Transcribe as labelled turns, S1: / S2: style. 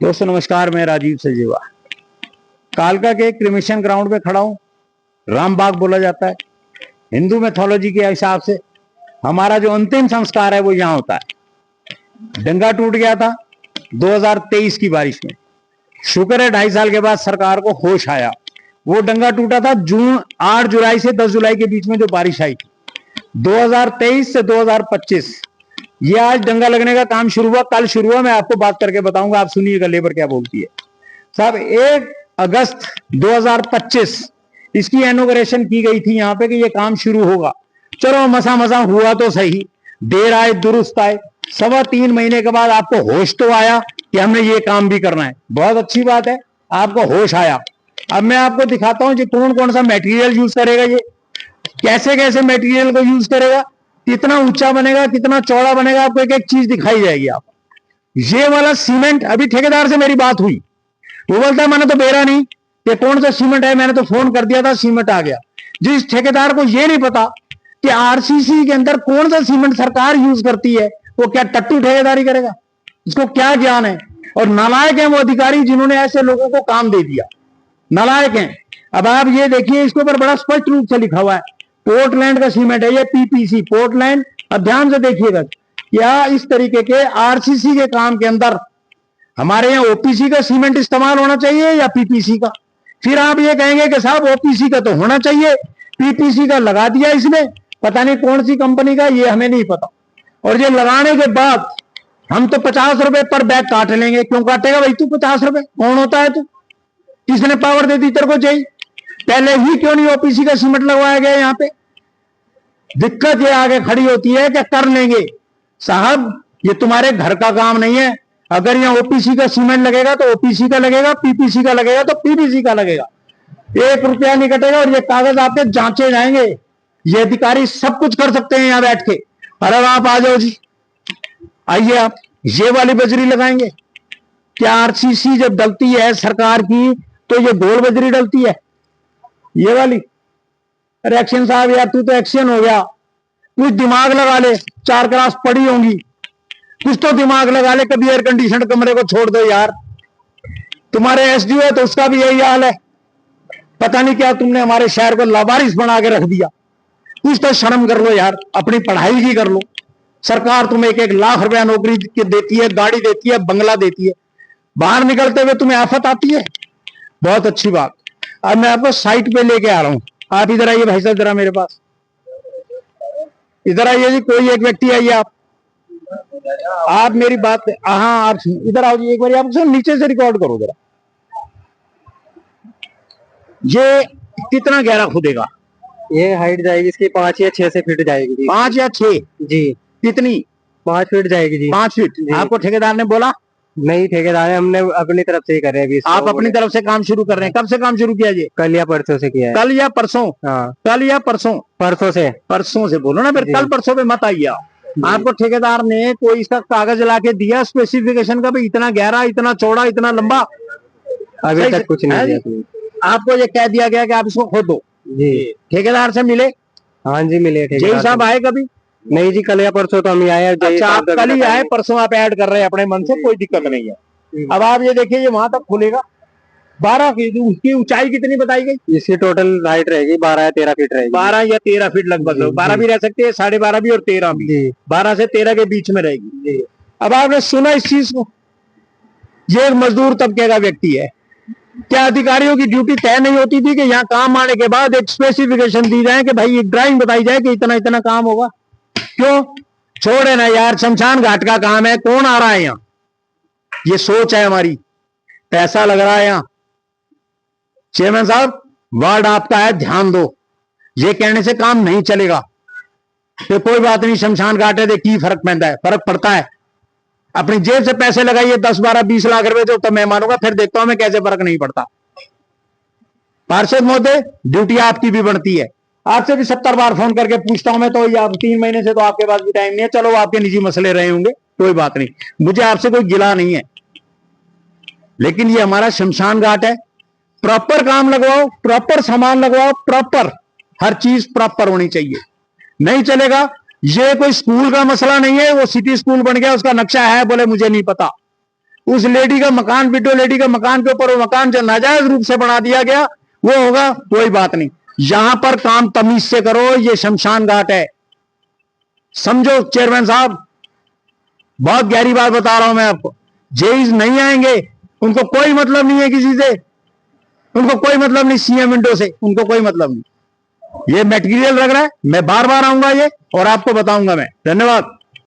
S1: दोस्तों नमस्कार, मैं राजीव सजीवा कालका के क्रिमेशन ग्राउंड पे खड़ा हूँ। रामबाग बोला जाता है। हिंदू मैथोलॉजी के हिसाब से हमारा जो अंतिम संस्कार है वो यहाँ होता है। डंगा टूट गया था 2023 की बारिश में। शुक्र है 2.5 साल के बाद सरकार को होश आया। वो डंगा टूटा था 8 जुलाई से 10 जुलाई के बीच में जो बारिश आई थी 2023 से 2025। ये आज डंगा लगने का काम शुरू हुआ, कल शुरू हुआ। मैं आपको बात करके बताऊंगा, आप सुनिएगा लेबर क्या बोलती है। साहब 1 अगस्त 2025 इसकी इनॉग्रेशन की गई थी यहाँ पे कि ये काम शुरू होगा। चलो मसा मसा हुआ तो सही, देर आए दुरुस्त आए। 3.25 महीने के बाद आपको होश तो आया कि हमने ये काम भी करना है। बहुत अच्छी बात है, आपको होश आया। अब मैं आपको दिखाता हूं कि कौन कौन सा मटेरियल यूज करेगा, ये कैसे कैसे मटेरियल को यूज करेगा, कितना ऊंचा बनेगा, कितना चौड़ा बनेगा, आपको एक एक चीज दिखाई जाएगी। आप ये वाला सीमेंट, अभी ठेकेदार से मेरी बात हुई, वो बोलता है मैंने तो बेरा नहीं कि कौन सा सीमेंट है, मैंने तो फोन कर दिया था, सीमेंट आ गया। जिस ठेकेदार को ये नहीं पता कि आरसीसी के अंदर कौन सा सीमेंट सरकार यूज करती है, वो क्या टट्टू ठेकेदारी करेगा? इसको क्या ज्ञान है? और नालायक है वो अधिकारी जिन्होंने ऐसे लोगों को काम दे दिया, नालायक हैं। अब आप ये देखिए, इसके ऊपर बड़ा स्पष्ट रूप से लिखा हुआ है पोर्टलैंड का सीमेंट है, ये पीपीसी पोर्टलैंड। अब ध्यान से देखिएगा, क्या इस तरीके के आरसीसी के काम के अंदर हमारे यहाँ ओपीसी का सीमेंट इस्तेमाल होना चाहिए या पीपीसी का? फिर आप ये कहेंगे कि साहब ओपीसी का तो होना चाहिए, पीपीसी का लगा दिया इसने, पता नहीं कौन सी कंपनी का, ये हमें नहीं पता। और ये लगाने के बाद हम तो 50 रुपए पर बैग काट लेंगे। क्यों काटेगा भाई तू 50 रुपए? कौन होता है तू? किसने पावर दे दी तेरे को? चाहिए पहले ही क्यों नहीं ओपीसी का सीमेंट लगवाया गया? यहाँ पे दिक्कत ये आगे खड़ी होती है कि कर लेंगे। साहब ये तुम्हारे घर का काम नहीं है। अगर यहाँ ओपीसी का सीमेंट लगेगा तो ओपीसी का लगेगा, पीपीसी का लगेगा तो पीपीसी का लगेगा। 1 रुपया नहीं कटेगा और ये कागज आपके जांचे जाएंगे। ये अधिकारी सब कुछ कर सकते हैं यहाँ बैठ के। अरे आप आ जाओ जी, आइए आप। ये वाली बजरी लगाएंगे क्या? आरसीसी जब डलती है सरकार की तो ये गोल बजरी डलती है, ये वाली। अरे एक्शन साहब यार, तू तो एक्शन हो गया, कुछ दिमाग लगा ले। 4 क्लास पढ़ी होंगी, कुछ तो दिमाग लगा ले। कभी एयर कंडीशन कमरे को छोड़ दो यार। तुम्हारे एसडीओ है तो उसका भी यही हाल है। पता नहीं क्या तुमने हमारे शहर को लावारिस बना के रख दिया। कुछ तो शर्म कर लो यार, अपनी पढ़ाई की कर लो। सरकार तुम्हें 1-1 लाख रुपया नौकरी देती है, गाड़ी देती है, बंगला देती है, बाहर निकलते हुए तुम्हें आफत आती है। बहुत अच्छी बात। अब मैं आपको साइट पे लेके आ रहा हूं। आप इधर आइए भाई साहब, जरा मेरे पास इधर आइए जी। कोई एक व्यक्ति आइए, आप मेरी बात, हाँ आप इधर आओ जी एक बार। आप नीचे से रिकॉर्ड करो जरा। ये कितना गहरा खुदेगा?
S2: ये हाइट जाएगी इसकी 5 या 6 से फीट जाएगी।
S1: 5 या 6
S2: जी।
S1: कितनी?
S2: 5 फीट जाएगी जी।
S1: 5 फीट आपको ठेकेदार ने बोला?
S2: नहीं, ठेकेदार है, हमने अपनी तरफ से ही कर रहे हैं अभी।
S1: आप अपनी तरफ से काम शुरू कर रहे हैं? कब से काम शुरू किया जी?
S2: कल या परसों से किया है।
S1: कल या परसों?
S2: हाँ,
S1: कल या परसों?
S2: परसों से।
S1: परसों से बोलो ना, फिर कल परसों पे मत आइए आप। आपको ठेकेदार ने कोई इसका कागज ला के दिया स्पेसिफिकेशन का भी, इतना गहरा, इतना चौड़ा, इतना लंबा?
S2: अभी तक कुछ नहीं दिया।
S1: आपको ये कह दिया गया कि आप इसको खोदो
S2: जी।
S1: ठेकेदार से मिले?
S2: हाँ जी, मिले।
S1: जय साहब आए कभी?
S2: नहीं जी, कल या परसों तो हम ही आए।
S1: अच्छा, आप कल ही आए, परसों आप ऐड कर रहे हैं अपने मन से, कोई दिक्कत नहीं है। अब आप ये देखिए, ये वहां तक खुलेगा 12 फीट। उसकी ऊंचाई कितनी बताई गई?
S2: इसकी टोटल हाइट रहेगी 12 या 13 फीट रहेगी।
S1: 12 या 13 फीट लगभग। 12 भी रह सकती है, 12.5 भी और 13 भी। 12 से 13 के बीच में रहेगी। अब आपने सुना इस चीज को? ये एक मजदूर तबके का व्यक्ति है। क्या अधिकारियों की ड्यूटी तय नहीं होती थी कि यहाँ काम आने के बाद एक स्पेसिफिकेशन दी जाए कि भाई एक ड्राइंग बताई जाए कि इतना इतना काम होगा? क्यों छोड़े ना यार, शमशान घाट का काम है, कौन आ रहा है यहाँ? ये सोच है हमारी, पैसा लग रहा है यहाँ। चेयरमैन साहब, वार्ड आपका है, ध्यान दो। ये कहने से काम नहीं चलेगा तो कोई बात नहीं, शमशान घाट है, देखिए फर्क पैदा है, फर्क पड़ता है। अपनी जेब से पैसे लगाइए 10, 12, 20 लाख रुपए तो तब मैं मानूंगा, फिर देखता हूं मैं कैसे फर्क नहीं पड़ता। पार्षद महोदय, ड्यूटी आपकी भी बनती है। आपसे भी 70 बार फोन करके पूछता हूं मैं, तो आप 3 महीने से तो आपके पास भी टाइम नहीं है। चलो आपके निजी मसले रहे होंगे, कोई बात नहीं, मुझे आपसे कोई गिला नहीं है। लेकिन ये हमारा शमशान घाट है, प्रॉपर काम लगवाओ, प्रॉपर सामान लगवाओ, प्रॉपर हर चीज प्रॉपर होनी चाहिए। नहीं चलेगा। ये कोई स्कूल का मसला नहीं है, वो सिटी स्कूल बन गया, उसका नक्शा है, बोले मुझे नहीं पता। उस लेडी का मकान, विडो लेडी का मकान के ऊपर वो मकान जो नाजायज रूप से बना दिया गया वो होगा, कोई बात नहीं। यहां पर काम तमीज से करो, ये शमशान घाट है, समझो चेयरमैन साहब। बहुत गहरी बात बता रहा हूं मैं आपको। जेईज नहीं आएंगे, उनको कोई मतलब नहीं है किसी से, उनको कोई मतलब नहीं सीएम विंडो से, उनको कोई मतलब नहीं। ये मटेरियल लग रहा है, मैं बार बार आऊंगा ये और आपको बताऊंगा मैं। धन्यवाद।